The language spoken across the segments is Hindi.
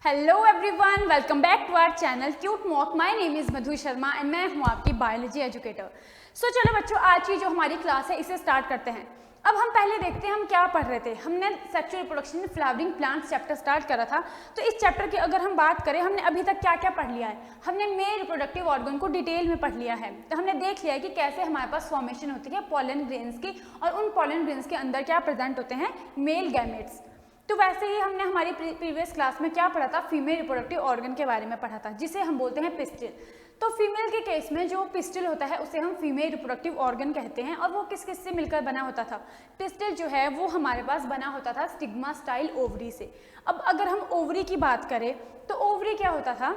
Hello everyone, welcome back to our channel cute mock. My name is Madhu Sharma and मैं हूँ आपकी बायोलॉजी एजुकेटर। सो चलो बच्चों, आज की जो हमारी क्लास है इसे स्टार्ट करते हैं। अब हम पहले देखते हैं हम क्या पढ़ रहे थे। हमने sexual reproduction in flowering plants chapter start करा था। तो इस चैप्टर की अगर हम बात करें, हमने अभी तक क्या क्या पढ़ लिया है। हमने मेल रिप्रोडक्टिव ऑर्गन को डिटेल में पढ़ लिया है। तो हमने देख लिया है कि कैसे हमारे पास फॉर्मेशन होती है पॉलन ग्रेन्स की, और उन पॉलन ग्रेन्स के अंदर क्या प्रेजेंट होते हैं, मेल गैमेट्स। तो वैसे ही हमने हमारी प्रीवियस क्लास में क्या पढ़ा था, फीमेल रिप्रोडक्टिव ऑर्गन के बारे में पढ़ा था, जिसे हम बोलते हैं पिस्टिल। तो फीमेल के केस में जो पिस्टिल होता है उसे हम फीमेल रिप्रोडक्टिव ऑर्गन कहते हैं। और वो किस किस से मिलकर बना होता था। पिस्टिल जो है वो हमारे पास बना होता था स्टिग्मा स्टाइल ओवरी से। अब अगर हम ओवरी की बात करें तो ओवरी क्या होता था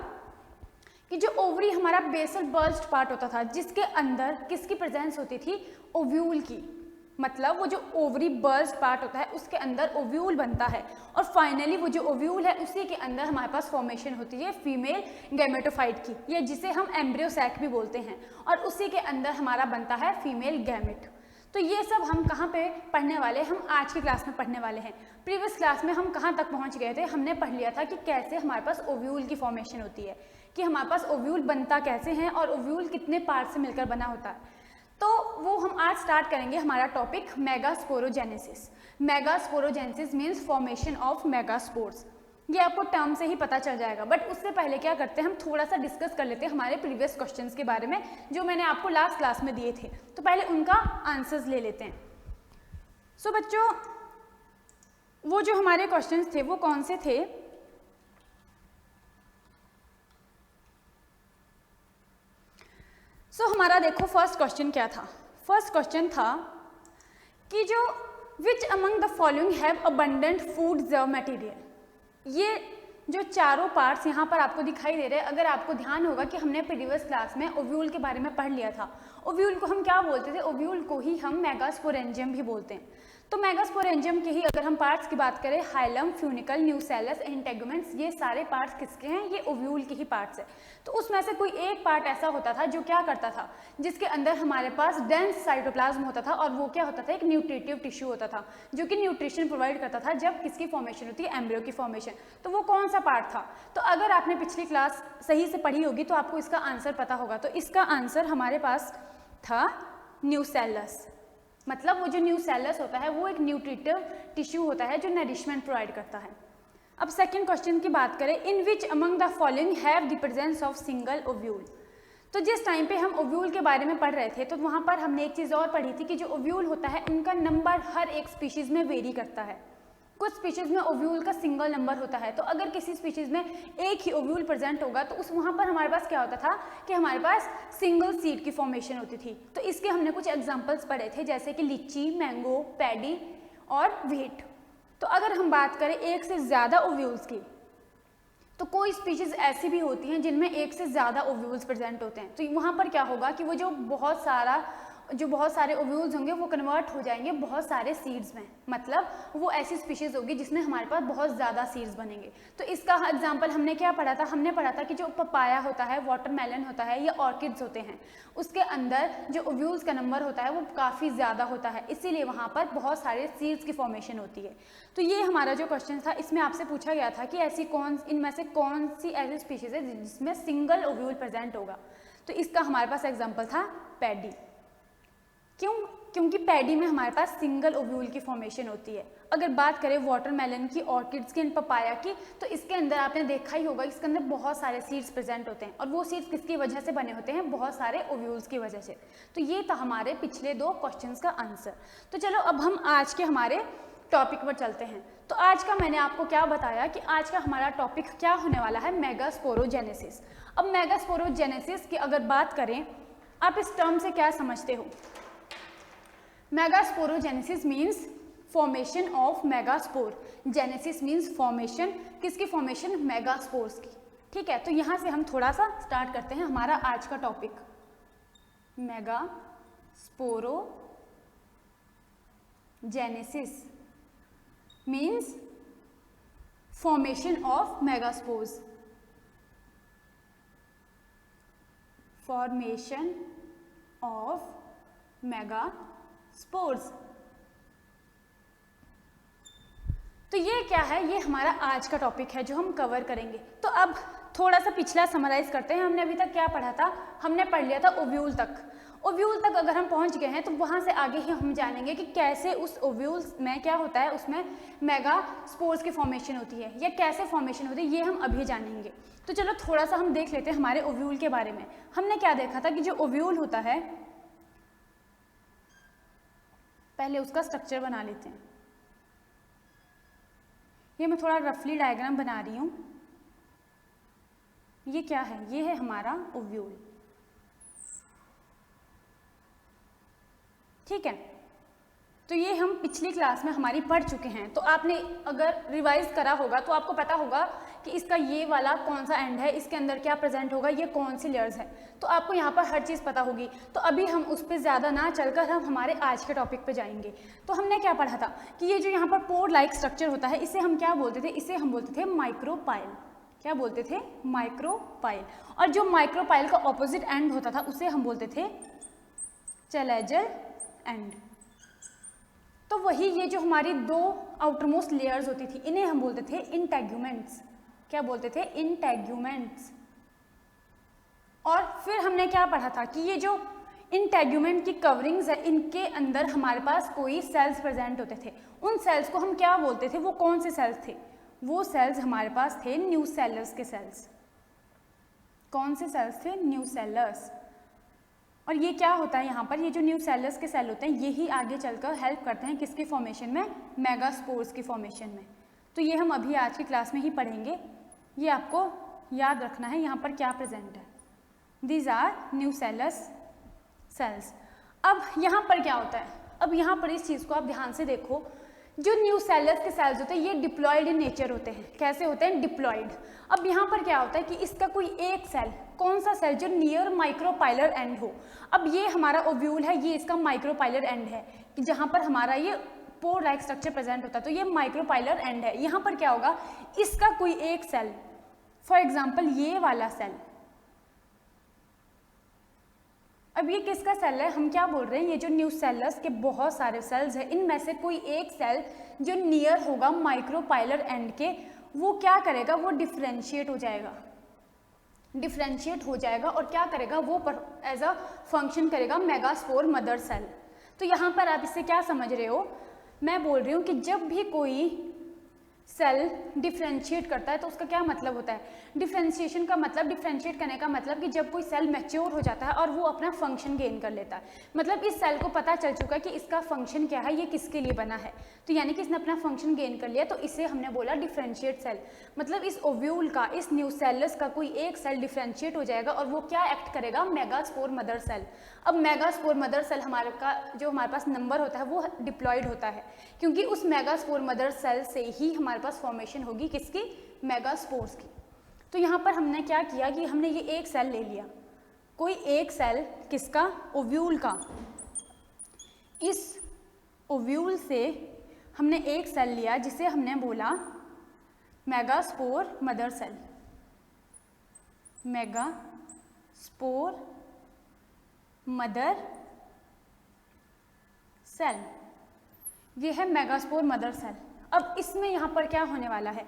कि जो ओवरी हमारा बेसल बर्स्ट पार्ट होता था, जिसके अंदर किसकी प्रेजेंस होती थी, ओव्यूल की। मतलब वो जो ओवरी बर्स्ट पार्ट होता है उसके अंदर ओव्यूल बनता है, और फाइनली वो जो ओव्यूल है उसी के अंदर हमारे पास फॉर्मेशन होती है फीमेल गैमेटोफाइट की, या जिसे हम एम्ब्रियो सैक भी बोलते हैं, और उसी के अंदर हमारा बनता है फीमेल गैमेट। तो ये सब हम कहाँ पे पढ़ने वाले, हम आज की क्लास में पढ़ने वाले हैं। प्रीवियस क्लास में हम कहाँ तक पहुँच गए थे, हमने पढ़ लिया था कि कैसे हमारे पास ओव्यूल की फॉर्मेशन होती है, कि हमारे पास ओव्यूल बनता कैसे हैं और ओव्यूल कितने पार्ट से मिलकर बना होता है। तो वो हम आज स्टार्ट करेंगे हमारा topic megasporogenesis. Megasporogenesis means formation of megaspores. ये आपको टर्म से ही पता चल जाएगा, बट उससे पहले क्या करते हैं, हम थोड़ा सा डिस्कस कर लेते हैं हमारे प्रीवियस क्वेश्चंस के बारे में जो मैंने आपको लास्ट क्लास में दिए थे। तो पहले उनका आंसर्स ले लेते हैं। सो बच्चों, वो जो हमारे क्वेश्चंस थे वो कौन से थे, हमारा देखो फर्स्ट क्वेश्चन क्या था। फर्स्ट क्वेश्चन था कि जो विच among the following have abundant food reserve material. ये जो चारों पार्ट्स यहाँ पर आपको दिखाई दे रहे हैं, अगर आपको ध्यान होगा कि हमने प्रीवियस क्लास में ओव्यूल के बारे में पढ़ लिया था। ओव्यूल को हम क्या बोलते थे, ओव्यूल को ही हम मेगास्पोरेंजियम भी बोलते हैं। तो मेगास्पोरेंजियम के ही अगर हम पार्ट्स की बात करें, हाइलम, फ्यूनिकल, न्यूसेलस, इंटेगुमेंट्स, ये सारे पार्ट्स किसके हैं, ये ओव्यूल के ही पार्ट्स है। तो उसमें से कोई एक पार्ट ऐसा होता था जो क्या करता था, जिसके अंदर हमारे पास डेंस साइटोप्लाज्म होता था, और वो क्या होता था, एक न्यूट्रिटिव टिश्यू होता था जो कि न्यूट्रिशन प्रोवाइड करता था जब किसकी फॉर्मेशन होती है, एम्ब्रियो की फॉर्मेशन। तो वो कौन सा पार्ट था। तो अगर आपने पिछली क्लास सही से पढ़ी होगी तो आपको इसका आंसर पता होगा। तो इसका आंसर हमारे पास था न्यूसेलस। मतलब वो जो न्यूसेलस होता है वो एक न्यूट्रिटिव टिश्यू होता है जो नरिशमेंट प्रोवाइड करता है। अब सेकंड क्वेश्चन की बात करें, in which among the following have the presence of single ovule. तो जिस टाइम पे हम ओव्यूल के बारे में पढ़ रहे थे तो वहाँ पर हमने एक चीज़ और पढ़ी थी कि जो ओव्यूल होता है उनका नंबर हर एक स्पीशीज़ में वेरी करता है। कुछ स्पीशीज़ में ओव्यूल का सिंगल नंबर होता है। तो अगर किसी स्पीशीज़ में एक ही ओव्यूल प्रेजेंट होगा तो उस वहाँ पर हमारे पास क्या होता था कि हमारे पास सिंगल सीड की फॉर्मेशन होती थी। तो इसके हमने कुछ एग्जांपल्स पढ़े थे, जैसे कि लीची, मैंगो, पैडी और व्हीट। तो अगर हम बात करें एक से ज़्यादा ओव्यूल्स की, तो कोई स्पीशीज़ ऐसी भी होती हैं जिनमें एक से ज़्यादा ओव्यूल्स प्रेजेंट होते हैं। तो वहाँ पर क्या होगा कि वो जो बहुत सारे ओव्यूल्स होंगे वो कन्वर्ट हो जाएंगे बहुत सारे सीड्स में। मतलब वो ऐसी स्पीशीज़ होगी जिसमें हमारे पास बहुत ज़्यादा सीड्स बनेंगे। तो इसका एग्जांपल हमने क्या पढ़ा था, हमने पढ़ा था कि जो पपाया होता है, वाटरमेलन होता है, या ऑर्किड्स होते हैं, उसके अंदर जो ओव्यूल्स का नंबर होता है वो काफ़ी ज़्यादा होता है, इसीलिए वहाँ पर बहुत सारे सीड्स की फॉर्मेशन होती है। तो ये हमारा जो क्वेश्चन था, इसमें आपसे पूछा गया था कि इनमें से कौन सी ऐसी स्पीशीज़ है जिसमें सिंगल ओव्यूल प्रेजेंट होगा। तो इसका हमारे पास एग्जाम्पल था पैडी। क्योंकि पैडी में हमारे पास सिंगल ओव्यूल की फॉर्मेशन होती है। अगर बात करें वाटरमेलन की, ऑर्किड्स की, पपाया की, तो इसके अंदर आपने देखा ही होगा इसके अंदर बहुत सारे सीड्स प्रेजेंट होते हैं, और वो सीड्स किसकी वजह से बने होते हैं, बहुत सारे ओव्यूल्स की वजह से। तो ये था हमारे पिछले दो क्वेश्चंस का आंसर। तो चलो अब हम आज के हमारे टॉपिक पर चलते हैं। तो आज का मैंने आपको क्या बताया कि आज का हमारा टॉपिक क्या होने वाला है, मेगास्पोरोजेनेसिस। अब मेगास्पोरोजेनेसिस की अगर बात करें, आप इस टर्म से क्या समझते हो। Megasporogenesis means formation of megaspore. Genesis means formation, किसकी फॉर्मेशन, मेगास्पोर्स की। ठीक है, तो यहाँ से हम थोड़ा सा स्टार्ट करते हैं हमारा आज का topic. Megasporogenesis means formation of megaspores. Formation of megaspores. तो ये क्या है, ये हमारा आज का टॉपिक है जो हम कवर करेंगे। तो अब थोड़ा सा पिछला समराइज करते हैं। हमने अभी तक क्या पढ़ा था, हमने पढ़ लिया था ओव्यूल तक। ओव्यूल तक अगर हम पहुंच गए हैं तो वहां से आगे ही हम जानेंगे कि कैसे उस ओव्यूल में क्या होता है, उसमें मेगा स्पोर्स की फॉर्मेशन होती है या कैसे फॉर्मेशन होती है, ये हम अभी जानेंगे। तो चलो थोड़ा सा हम देख लेते हैं हमारे ओव्यूल के बारे में। हमने क्या देखा था कि जो ओव्यूल होता है, पहले उसका स्ट्रक्चर बना लेते हैं। ये मैं थोड़ा रफली डायग्राम बना रही हूँ। ये क्या है, ये है हमारा ओव्यूल, ठीक है। तो ये हम पिछली क्लास में हमारी पढ़ चुके हैं। तो आपने अगर रिवाइज करा होगा तो आपको पता होगा कि इसका ये वाला कौन सा एंड है, इसके अंदर क्या प्रेजेंट होगा, ये कौन सी लेयर्स है। तो आपको यहाँ पर हर चीज़ पता होगी। तो अभी हम उस पर ज़्यादा ना चलकर हम हमारे आज के टॉपिक पे जाएंगे। तो हमने क्या पढ़ा था कि ये जो यहाँ पर पोर लाइक स्ट्रक्चर होता है, इसे हम क्या बोलते थे, इसे हम बोलते थे माइक्रोपाइल। क्या बोलते थे, माइक्रोपाइल। और जो माइक्रोपाइल का ऑपोजिट एंड होता था उसे हम बोलते थे चैलेजल एंड। तो वही ये जो हमारी दो आउटरमोस्ट लेयर्स होती थी, इन्हें हम बोलते थे इंटेग्यूमेंट्स। क्या बोलते थे, इंटेग्यूमेंट्स। और फिर हमने क्या पढ़ा था कि ये जो इंटेग्यूमेंट की कवरिंग्स है, इनके अंदर हमारे पास कोई सेल्स प्रेजेंट होते थे। उन सेल्स को हम क्या बोलते थे, वो कौन से सेल्स थे, वो सेल्स हमारे पास थे न्यूसेलर्स के सेल्स। कौन से सेल्स थे, न्यूसेलर्स। और ये क्या होता है यहाँ पर, ये जो न्यूसेलर्स के सेल होते हैं यही आगे चलकर हेल्प करते हैं किसकी फॉर्मेशन में, मेगास्पोर्स की फॉर्मेशन में। तो ये हम अभी आज की क्लास में ही पढ़ेंगे। ये आपको याद रखना है यहाँ पर क्या प्रेजेंट है, दीज आर न्यूसेलस सेल्स। अब यहाँ पर क्या होता है, अब यहाँ पर इस चीज़ को आप ध्यान से देखो। जो न्यूसेलस के सेल्स होते हैं ये डिप्लॉयड इन नेचर होते हैं। कैसे होते हैं, डिप्लॉयड। अब यहाँ पर क्या होता है कि इसका कोई एक सेल, कौन सा सेल, जो नियर माइक्रोपाइलर एंड हो। अब ये हमारा ओव्यूल है, ये इसका माइक्रोपाइलर एंड है कि जहाँ पर हमारा ये पोर लाइक स्ट्रक्चर प्रेजेंट होता है। तो ये माइक्रोपाइलर एंड है। यहाँ पर क्या होगा, इसका कोई एक सेल, फॉर एग्जाम्पल ये वाला सेल। अब ये किसका सेल है, हम क्या बोल रहे हैं, ये जो न्यूसेलस के बहुत सारे सेल्स हैं, इनमें से कोई एक सेल जो नियर होगा माइक्रोपाइलर एंड के, वो क्या करेगा, वो डिफरेंशिएट हो जाएगा। डिफरेंशिएट हो जाएगा और क्या करेगा, वो एज अ फंक्शन करेगा मेगास्पोर मदर सेल। तो यहाँ पर आप इससे क्या समझ रहे हो, मैं बोल रही हूँ कि जब भी कोई सेल डिफरेंशिएट करता है तो उसका क्या मतलब होता है, डिफरेंशिएशन का मतलब, डिफरेंशिएट करने का मतलब कि जब कोई सेल मैच्योर हो जाता है और वो अपना फंक्शन गेन कर लेता है। मतलब इस सेल को पता चल चुका है कि इसका फंक्शन क्या है, ये किसके लिए बना है। तो यानी कि इसने अपना फंक्शन गेन कर लिया, तो इसे हमने बोला डिफरेंशिएट सेल। मतलब इस ओव्यूल का, इस न्यूसेलस का कोई एक सेल डिफरेंशिएट हो जाएगा और वो क्या एक्ट करेगा, मेगास्पोर मदर सेल। अब मेगास्पोर मदर सेल हमारे का जो हमारे पास नंबर होता है वो डिप्लॉयड होता है, क्योंकि उस मेगास्पोर मदर सेल से ही हमारे पास फॉर्मेशन होगी किसकी, मेगास्पोर्स की। तो यहाँ पर हमने क्या किया कि हमने ये एक सेल ले लिया, कोई एक सेल किसका, ओव्यूल का। इस ओव्यूल से हमने एक सेल लिया जिसे हमने बोला megaspore mother cell. Megaspore mother cell, ये है मेगास्पोर मदर सेल। अब इसमें यहाँ पर क्या होने वाला है,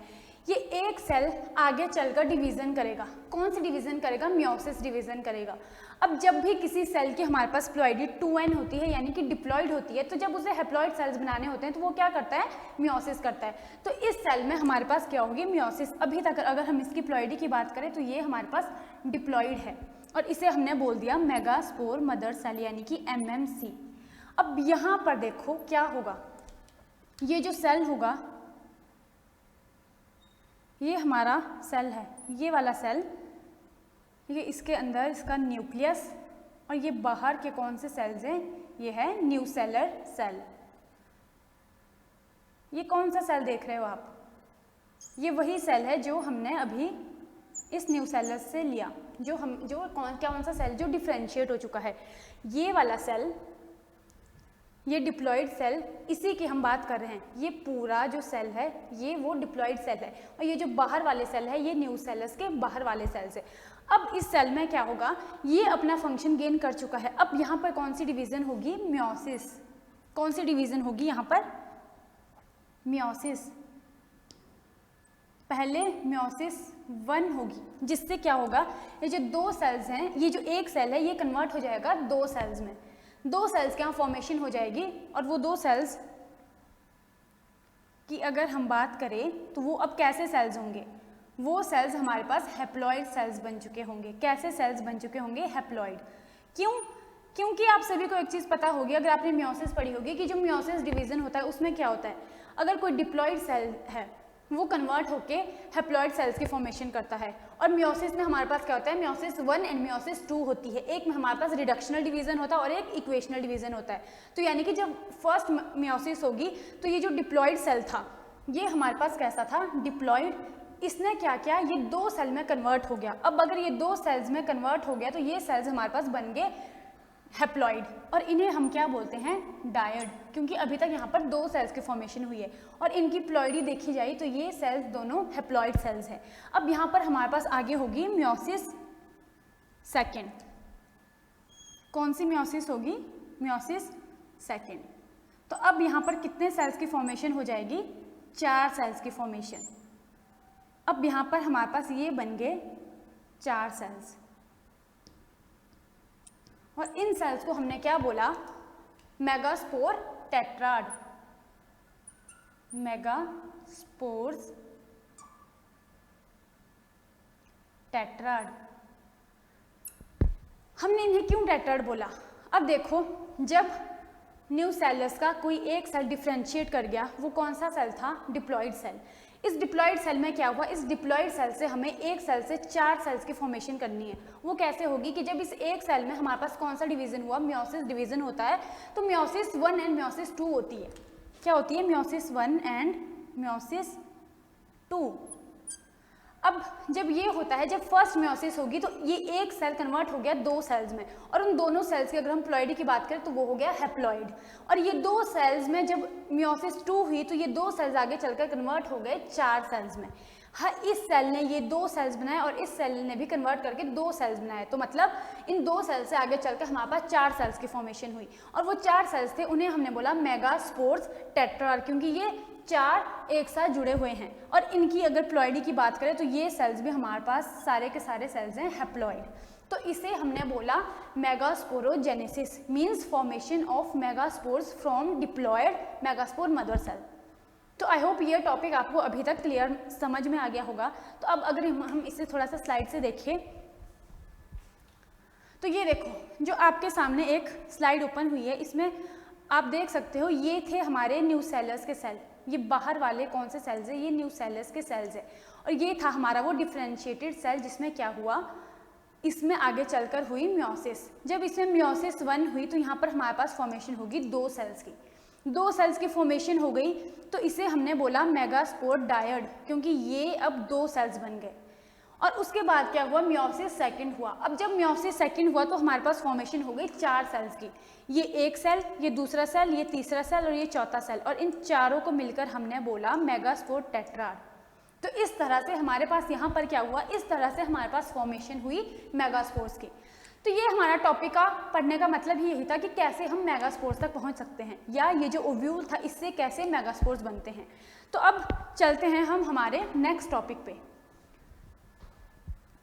ये एक सेल आगे चलकर डिवीजन करेगा। कौन सी डिवीजन करेगा, मियोसिस डिवीजन करेगा। अब जब भी किसी सेल की हमारे पास प्लॉइडी 2n होती है, यानी कि डिप्लॉइड होती है, तो जब उसे हैप्लॉइड सेल्स बनाने होते हैं तो वो क्या करता है, मियोसिस करता है। तो इस सेल में हमारे पास क्या होगी, मियोसिस। अभी तक अगर हम इसकी प्लॉइडी की बात करें तो ये हमारे पास डिप्लॉइड है और इसे हमने बोल दिया मेगास्पोर मदर सेल, यानी कि MMC। अब यहाँ पर देखो क्या होगा, ये जो सेल होगा, ये हमारा सेल है, ये वाला सेल, ये इसके अंदर इसका न्यूक्लियस, और ये बाहर के कौन से सेल्स हैं, ये है न्यूसेलर सेल। ये कौन सा सेल देख रहे हो आप, ये वही सेल है जो हमने अभी इस न्यूसेलस से लिया, जो कौन सा सेल जो डिफरेंशिएट हो चुका है। ये वाला सेल, ये डिप्लॉइड सेल, इसी की हम बात कर रहे हैं। ये पूरा जो सेल है ये वो डिप्लॉइड सेल है, और ये जो बाहर वाले सेल है ये न्यूसेलस के बाहर वाले सेल से। अब इस सेल में क्या होगा, ये अपना फंक्शन गेन कर चुका है। अब यहाँ पर कौन सी डिवीजन होगी, मियोसिस। कौन सी डिवीजन होगी यहाँ पर, मियोसिस। पहले मियोसिस 1 होगी, जिससे क्या होगा, ये जो 2 सेल्स हैं, ये जो एक सेल है ये कन्वर्ट हो जाएगा 2 सेल्स में, 2 सेल्स के यहाँ फॉर्मेशन हो जाएगी। और वो 2 सेल्स की अगर हम बात करें तो वो अब कैसे सेल्स होंगे, वो सेल्स हमारे पास हैप्लॉइड सेल्स बन चुके होंगे। कैसे सेल्स बन चुके होंगे, हैप्लॉइड। क्यों? क्योंकि आप सभी को एक चीज़ पता होगी, अगर आपने मियोसिस पढ़ी होगी कि जो मियोसिस डिवीजन होता है उसमें क्या होता है, अगर कोई डिप्लॉइड सेल है वो कन्वर्ट होके हैप्लॉइड सेल्स की फॉर्मेशन करता है। और मियोसिस में हमारे पास क्या होता है, मियोसिस 1 एंड मियोसिस 2 होती है। एक में हमारे पास रिडक्शनल डिवीजन होता है और एक इक्वेशनल डिवीजन होता है। तो यानी कि जब फर्स्ट मियोसिस होगी तो ये जो डिप्लॉइड सेल था ये हमारे पास कैसा था, डिप्लॉइड। इसने क्या किया, ये 2 सेल में कन्वर्ट हो गया। अब अगर ये 2 सेल्स में कन्वर्ट हो गया तो ये सेल्स हमारे पास बन गए हैप्लॉइड, और इन्हें हम क्या बोलते हैं, डायड, क्योंकि अभी तक यहाँ पर 2 सेल्स की फॉर्मेशन हुई है और इनकी प्लॉइडी देखी जाए तो ये सेल्स दोनों हैप्लॉइड सेल्स हैं। अब यहाँ पर हमारे पास आगे होगी मियोसिस 2। कौन सी मियोसिस होगी, मियोसिस 2। तो अब यहाँ पर कितने सेल्स की फॉर्मेशन हो जाएगी, 4 सेल्स की फॉर्मेशन। अब यहाँ पर हमारे पास ये बन गए 4 सेल्स, और इन सेल्स को हमने क्या बोला, मेगास्पोर टेट्राड, मेगास्पोर्स टेट्राड। हमने इन्हें क्यों टेट्राड बोला, अब देखो, जब न्यू सेलस का कोई एक सेल डिफ्रेंशिएट कर गया, वो कौन सा सेल था, डिप्लॉइड सेल। इस डिप्लॉइड सेल में क्या हुआ, इस डिप्लॉइड सेल से हमें एक सेल से 4 सेल्स की फॉर्मेशन करनी है। वो कैसे होगी कि जब इस एक सेल में हमारे पास कौन सा डिवीजन हुआ, मियोसिस डिवीजन होता है। तो मियोसिस 1 एंड मियोसिस 2 होती है। क्या होती है, मियोसिस 1 एंड मियोसिस 2। अब जब ये होता है, जब फर्स्ट मियोसिस होगी तो ये एक सेल कन्वर्ट हो गया 2 सेल्स में, और उन दोनों सेल्स की अगर हम प्लॉइडी की बात करें तो वो हो गया हैप्लॉइड। और ये 2 सेल्स में जब मियोसिस 2 हुई तो ये 2 सेल्स आगे चलकर कन्वर्ट हो गए 4 सेल्स में। हाँ, इस सेल ने ये 2 सेल्स बनाए और इस सेल ने भी कन्वर्ट करके 2 सेल्स बनाए। तो मतलब इन 2 सेल्स से आगे चलकर हमारे पास 4 सेल्स की फॉर्मेशन हुई, और वो 4 सेल्स थे, उन्हें हमने बोला मेगास्पोर्स टेट्राड, क्योंकि ये 4 एक साथ जुड़े हुए हैं। और इनकी अगर प्लॉइडी की बात करें तो ये सेल्स भी हमारे पास सारे के सारे सेल्स हैं हैप्लॉइड। तो इसे हमने बोला megasporogenesis, means formation of megaspores from diploid megaspore mother cell. तो आई होप ये टॉपिक आपको अभी तक क्लियर समझ में आ गया होगा। तो अब अगर हम इसे थोड़ा सा स्लाइड से देखें तो ये देखो, जो आपके सामने एक स्लाइड ओपन हुई है, इसमें आप देख सकते हो ये थे हमारे न्यू सेलस के सेल। ये बाहर वाले कौन से सेल्स है, ये न्यू सेलस के सेल्स है। और ये था हमारा वो डिफ्रेंशिएटेड सेल जिसमें क्या हुआ, इसमें आगे चलकर हुई मियोसिस। जब इसमें मियोसिस 1 हुई तो यहाँ पर हमारे पास फॉर्मेशन होगी 2 सेल्स की। 2 सेल्स की फॉर्मेशन हो गई तो इसे हमने बोला मेगास्पोर डायड, क्योंकि ये अब 2 सेल्स बन गए। और उसके बाद क्या हुआ, मियोसिस 2 हुआ। अब जब मियोसिस 2 हुआ तो हमारे पास फॉर्मेशन हो गई 4 सेल्स की। ये एक सेल, ये दूसरा सेल, ये तीसरा सेल और ये चौथा सेल, और इन चारों को मिलकर हमने बोला मेगास्पोर टेट्राड। तो इस तरह से हमारे पास यहाँ पर क्या हुआ, इस तरह से हमारे पास फॉर्मेशन हुई मेगास्पोर्स की। तो ये हमारा टॉपिक का पढ़ने का मतलब ही यही था कि कैसे हम मेगास्पोर्स तक पहुँच सकते हैं, या ये जो ओव्यूल था इससे कैसे मेगास्पोर्स बनते हैं। तो अब चलते हैं हम हमारे नेक्स्ट टॉपिक पे।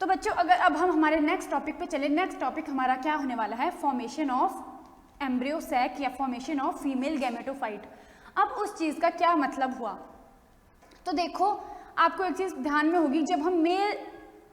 तो बच्चों, अगर अब हम हमारे नेक्स्ट टॉपिक पे चले, नेक्स्ट टॉपिक हमारा क्या होने वाला है, फॉर्मेशन ऑफ एम्ब्रियो सैक या फॉर्मेशन ऑफ फीमेल गैमेटोफाइट। अब उस चीज़ का क्या मतलब हुआ, तो देखो आपको एक चीज़ ध्यान में होगी, जब हम मेल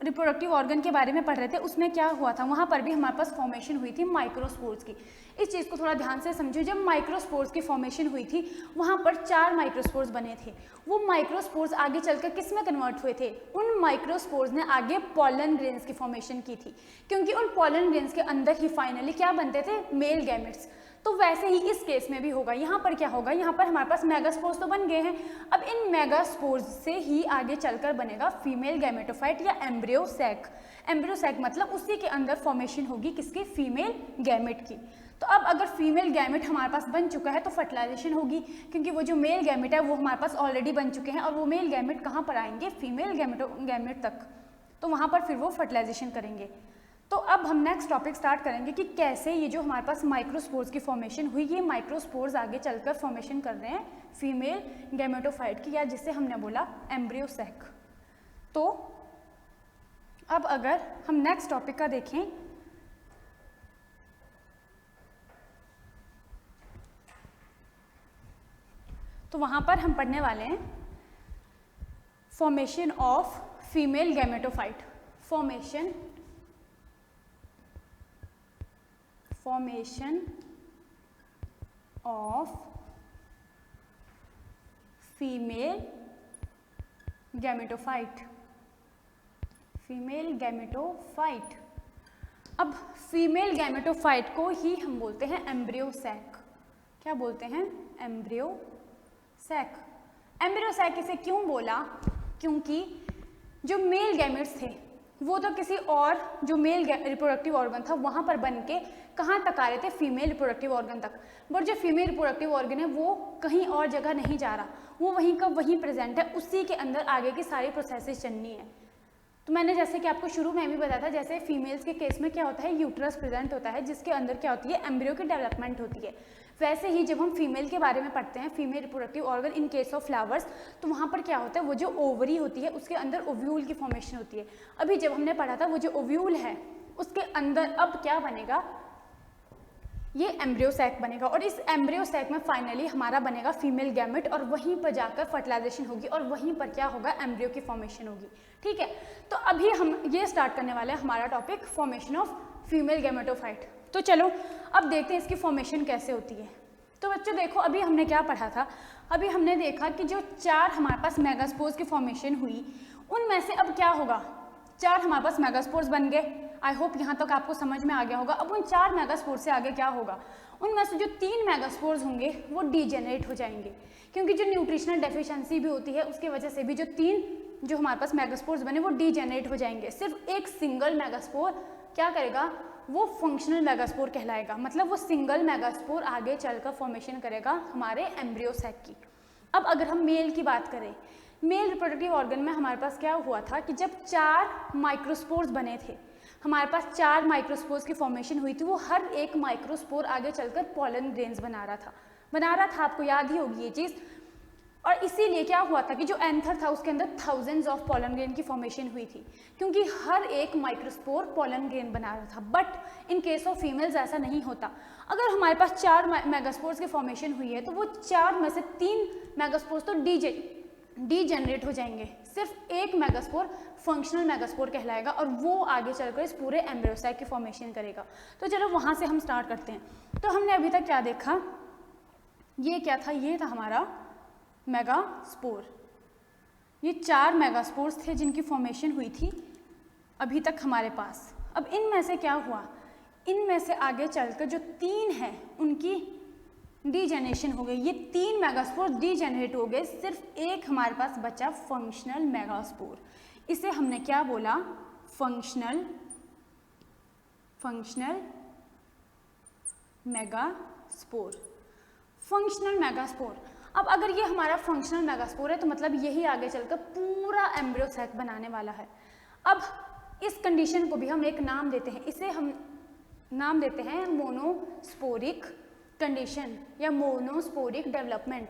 रिप्रोडक्टिव ऑर्गन के बारे में पढ़ रहे थे उसमें क्या हुआ था, वहाँ पर भी हमारे पास फॉर्मेशन हुई थी माइक्रोस्पोर्स की। इस चीज़ को थोड़ा ध्यान से समझो, जब माइक्रोस्पोर्स की फॉर्मेशन हुई थी वहाँ पर 4 माइक्रोस्पोर्स बने थे। वो माइक्रोस्पोर्स आगे चलकर किस में कन्वर्ट हुए थे, उन माइक्रोस्पोर्स ने आगे पॉलन ग्रेन्स की फॉर्मेशन की थी, क्योंकि उन पॉलन ग्रेन्स के अंदर ही फाइनली क्या बनते थे, मेल गैमेट्स। तो वैसे ही इस केस में भी होगा। यहाँ पर क्या होगा, यहाँ पर हमारे पास मेगास्पोर्स तो बन गए हैं, अब इन मेगास्पोर्स से ही आगे चलकर बनेगा फीमेल गैमेटोफाइट या एम्ब्रियो सैक। एम्ब्रियो सैक मतलब उसी के अंदर फॉर्मेशन होगी किसकी, फीमेल गैमेट की। तो अब अगर फीमेल गैमेट हमारे पास बन चुका है तो फर्टिलाइजेशन होगी, क्योंकि वो जो मेल गैमेट है वो हमारे पास ऑलरेडी बन चुके हैं, और वो मेल गैमेट कहाँ पर आएंगे, फीमेल गैमेट तक, तो वहाँ पर फिर वो फर्टिलाइजेशन करेंगे। तो अब हम नेक्स्ट टॉपिक स्टार्ट करेंगे कि कैसे ये जो हमारे पास माइक्रोस्पोर्स की फॉर्मेशन हुई, ये माइक्रोस्पोर्स आगे चलकर फॉर्मेशन कर रहे हैं फीमेल गैमेटोफाइट की, या जिसे हमने बोला एम्ब्रियो सैक। तो अब अगर हम नेक्स्ट टॉपिक का देखें, तो वहां पर हम पढ़ने वाले हैं formation of female gametophyte. Formation of female gametophyte. Female gametophyte. अब फीमेल गैमेटोफाइट को ही हम बोलते हैं एम्ब्रियो सैक। क्या बोलते हैं? Embryo sac. एम्ब्रियो सैक इसे क्यों बोला? क्योंकि जो मेल गैमेट्स थे वो तो किसी और जो मेल रिप्रोडक्टिव ऑर्गन था वहाँ पर बन के कहाँ तक आ रहे थे? फीमेल रिप्रोडक्टिव ऑर्गन तक। बट जो फीमेल रिप्रोडक्टिव ऑर्गन है वो कहीं और जगह नहीं जा रहा, वो वहीं का वहीं प्रेजेंट है, उसी के अंदर आगे की सारी प्रोसेसेस चलनी है। तो मैंने जैसे कि आपको शुरू में भी बताया था, जैसे फीमेल्स के केस में क्या होता है, यूट्रस प्रेजेंट होता है जिसके अंदर क्या होती है, एम्ब्रियो की डेवलपमेंट होती है। वैसे ही जब हम फीमेल के बारे में पढ़ते हैं, female reproductive organ in case of flowers, तो वहाँ पर क्या होता है, वो जो ओवरी होती है उसके अंदर ओव्यूल की फॉर्मेशन होती है। अभी जब हमने पढ़ा था वो जो ओव्यूल है उसके अंदर अब क्या बनेगा, ये एम्ब्रियो सैक बनेगा, और इस एम्ब्रियो सैक में फाइनली हमारा बनेगा फीमेल गैमेट, और वहीं पर जाकर फर्टिलाइजेशन होगी और वहीं पर क्या होगा, एम्ब्रियो की फॉर्मेशन होगी। ठीक है, तो अभी हम ये स्टार्ट करने वाले हैं हमारा topic formation of female gametophyte. तो चलो अब देखते हैं इसकी फॉर्मेशन कैसे होती है। तो बच्चों देखो, अभी हमने क्या पढ़ा था, अभी हमने देखा कि जो 4 हमारे पास मेगास्पोर्स की फॉर्मेशन हुई, उनमें से अब क्या होगा, 4 हमारे पास मेगास्पोर्स बन गए। आई होप यहाँ तक आपको समझ में आ गया होगा। अब उन 4 मेगास्पोर्स से आगे क्या होगा, उनमें से जो 3 मेगास्पोर्स होंगे वो डीजेनरेट हो जाएंगे, क्योंकि जो न्यूट्रिशनल डेफिशिएंसी भी होती है उसकी वजह से भी जो 3 जो हमारे पास मेगास्पोर्स बने वो डीजेनरेट हो जाएंगे। सिर्फ एक सिंगल मेगास्पोर क्या करेगा, वो फंक्शनल मेगास्पोर कहलाएगा, मतलब वो सिंगल मेगास्पोर आगे चलकर फॉर्मेशन करेगा हमारे एम्ब्रियो सैक की। अब अगर हम मेल की बात करें, मेल रिप्रोडक्टिव ऑर्गन में हमारे पास क्या हुआ था कि जब 4 माइक्रोस्पोर्स बने थे, हमारे पास 4 माइक्रोस्पोर्स की फॉर्मेशन हुई थी, वो हर एक माइक्रोस्पोर आगे चलकर पॉलन ग्रेन्स बना रहा था, आपको याद ही होगी ये चीज़। और इसीलिए क्या हुआ था कि जो एंथर था उसके अंदर थाउजेंड्स ऑफ पॉलन ग्रेन की फॉर्मेशन हुई थी, क्योंकि हर एक माइक्रोस्पोर पॉलन ग्रेन बना रहा था। But in case of females ऐसा नहीं होता। अगर हमारे पास 4 मेगास्पोर्स की फॉर्मेशन हुई है तो वो 4 में से 3 मेगास्पोर्स तो डीजेनरेट हो जाएंगे, सिर्फ एक मेगास्पोर फंक्शनल मेगास्पोर कहलाएगा, और वो आगे चलकर इस पूरे एम्ब्रियो सैक की फॉर्मेशन करेगा। तो चलो वहाँ से हम स्टार्ट करते हैं। तो हमने अभी तक क्या देखा, ये क्या था, ये था हमारा मेगास्पोर। ये 4 मेगास्पोर्स थे जिनकी फॉर्मेशन हुई थी अभी तक हमारे पास। अब इनमें से क्या हुआ, इनमें से आगे चलकर जो 3 हैं उनकी डीजेनरेशन हो गई। ये 3 मेगास्पोर डीजेनरेट हो गए, सिर्फ एक हमारे पास बचा फंक्शनल मेगास्पोर। इसे हमने क्या बोला, फंक्शनल मेगास्पोर। Functional megaspore. अब अगर ये हमारा फंक्शनल मेगास्पोर है तो मतलब यही आगे चलकर पूरा एम्ब्रियो सैक बनाने वाला है। अब इस कंडीशन को भी हम एक नाम देते हैं, इसे हम नाम देते हैं मोनोस्पोरिक कंडीशन या मोनोस्पोरिक डेवलपमेंट।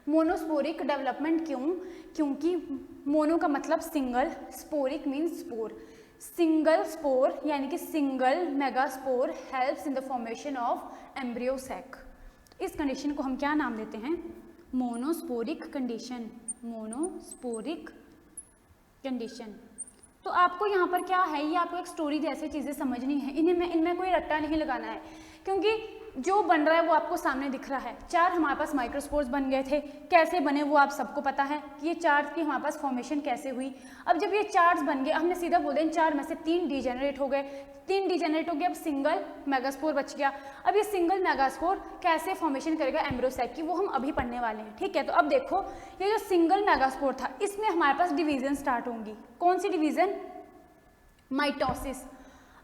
मोनोस्पोरिक डेवलपमेंट क्यों, क्योंकि मोनो का मतलब single, sporic means spore. Single spore यानी कि single megaspore helps in the formation of embryo sac. इस कंडीशन को हम क्या नाम देते हैं, मोनोस्पोरिक कंडीशन। Monosporic condition. तो आपको यहाँ पर क्या है, ये आपको एक स्टोरी जैसी चीज़ें समझनी है, इनमें कोई रट्टा नहीं लगाना है, क्योंकि जो बन रहा है वो आपको सामने दिख रहा है। 4 हमारे पास माइक्रोस्पोर्स बन गए थे, कैसे बने वो आप सबको पता है कि ये 4 की हमारे पास फॉर्मेशन कैसे हुई। अब जब ये 4 बन गए, हमने सीधा बोल दिया 4 में से 3 डीजेनरेट हो गए, 3 डीजेनरेट हो गए, अब सिंगल मेगास्पोर बच गया। अब ये सिंगल मेगास्पोर कैसे फॉर्मेशन करेगा एम्ब्रियो सैक की, वो हम अभी पढ़ने वाले हैं। ठीक है, तो अब देखो ये जो सिंगल मेगास्पोर था इसमें हमारे पास डिवीजन स्टार्ट होंगी। कौन सी डिवीजन, माइटोसिस।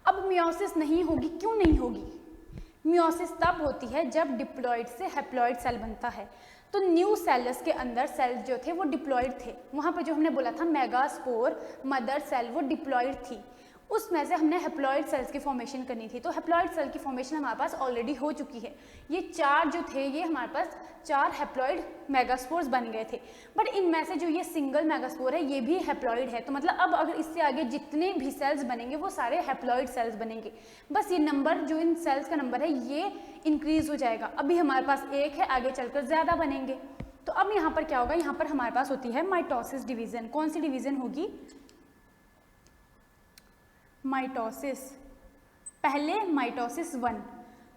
अब मियोसिस नहीं होगी, क्यों नहीं होगी, मियोसिस तब होती है जब डिप्लॉइड से हैप्लॉइड सेल बनता है। तो न्यू सेल्स के अंदर सेल्स जो थे वो डिप्लॉइड थे, वहाँ पर जो हमने बोला था मेगास्पोर मदर सेल वो डिप्लॉइड थी, उसमें से हमने हैप्लॉइड सेल्स की फॉर्मेशन करनी थी। तो हैप्लॉइड सेल की फॉर्मेशन हमारे पास ऑलरेडी हो चुकी है। ये 4 जो थे ये हमारे पास 4 हैप्लॉइड मेगास्पोर्स बन गए थे। बट इनमें से जो ये सिंगल मेगास्पोर है ये भी हैप्लॉइड है। तो मतलब अब अगर इससे आगे जितने भी सेल्स बनेंगे वो सारे हैप्लॉइड सेल्स बनेंगे। बस ये नंबर जो इन सेल्स का नंबर है ये इंक्रीज हो जाएगा। अभी हमारे पास 1 है, आगे चलकर ज़्यादा बनेंगे। तो अब यहाँ पर क्या होगा, यहाँ पर हमारे पास होती है माइटोसिस डिवीजन। कौन सी डिवीजन होगी? माइटोसिस। पहले माइटोसिस 1,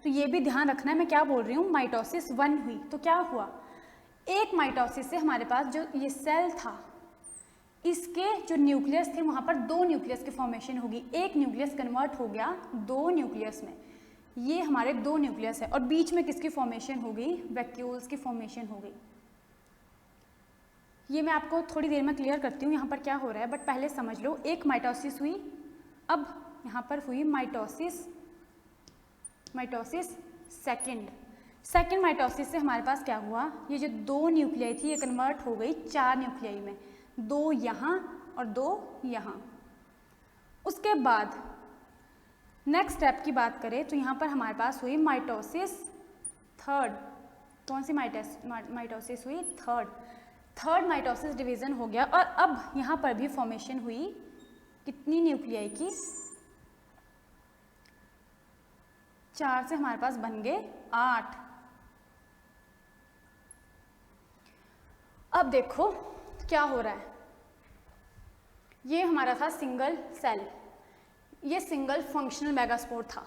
तो ये भी ध्यान रखना है मैं क्या बोल रही हूँ। माइटोसिस 1 हुई तो क्या हुआ, एक माइटोसिस से हमारे पास जो ये सेल था इसके जो न्यूक्लियस थे वहाँ पर 2 न्यूक्लियस की फॉर्मेशन होगी। एक न्यूक्लियस कन्वर्ट हो गया 2 न्यूक्लियस में, ये हमारे 2 न्यूक्लियस है। और बीच में किसकी फॉर्मेशन हो गई? वैक्यूल्स की फॉर्मेशन हो गई। ये मैं आपको थोड़ी देर में क्लियर करती हूँ यहाँ पर क्या हो रहा है, बट पहले समझ लो। एक माइटोसिस हुई, अब यहाँ पर हुई माइटोसिस सेकेंड माइटोसिस से हमारे पास क्या हुआ, ये जो 2 न्यूक्लियाई थी ये कन्वर्ट हो गई 4 न्यूक्लियाई में, 2 यहाँ और 2 यहाँ। उसके बाद नेक्स्ट स्टेप की बात करें तो यहाँ पर हमारे पास हुई माइटोसिस 3rd। कौन सी माइटोसिस हुई? 3rd माइटोसिस डिवीजन हो गया। और अब यहाँ पर भी फॉर्मेशन हुई कितनी न्यूक्लियाई की? 4 से हमारे पास बन गए 8। अब देखो क्या हो रहा है, ये हमारा था सिंगल सेल, ये सिंगल फंक्शनल मेगास्पोर था।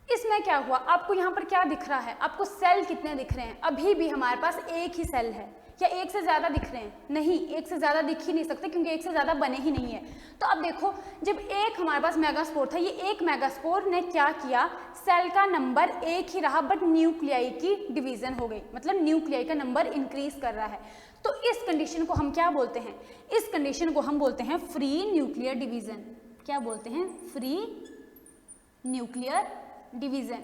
इसमें क्या हुआ, आपको यहाँ पर क्या दिख रहा है? आपको सेल कितने दिख रहे हैं? अभी भी हमारे पास एक ही सेल है, या एक से ज़्यादा दिख रहे हैं? नहीं, एक से ज़्यादा दिख ही नहीं सकते क्योंकि एक से ज़्यादा बने ही नहीं है। तो अब देखो, जब एक हमारे पास मेगास्पोर था, ये एक मेगास्पोर ने क्या किया, सेल का नंबर एक ही रहा बट न्यूक्लियाई की डिवीजन हो गई, मतलब न्यूक्लियाई का नंबर इंक्रीज कर रहा है। तो इस कंडीशन को हम क्या बोलते हैं? इस कंडीशन को हम बोलते हैं फ्री न्यूक्लियर डिवीजन। क्या बोलते हैं? Free nuclear division.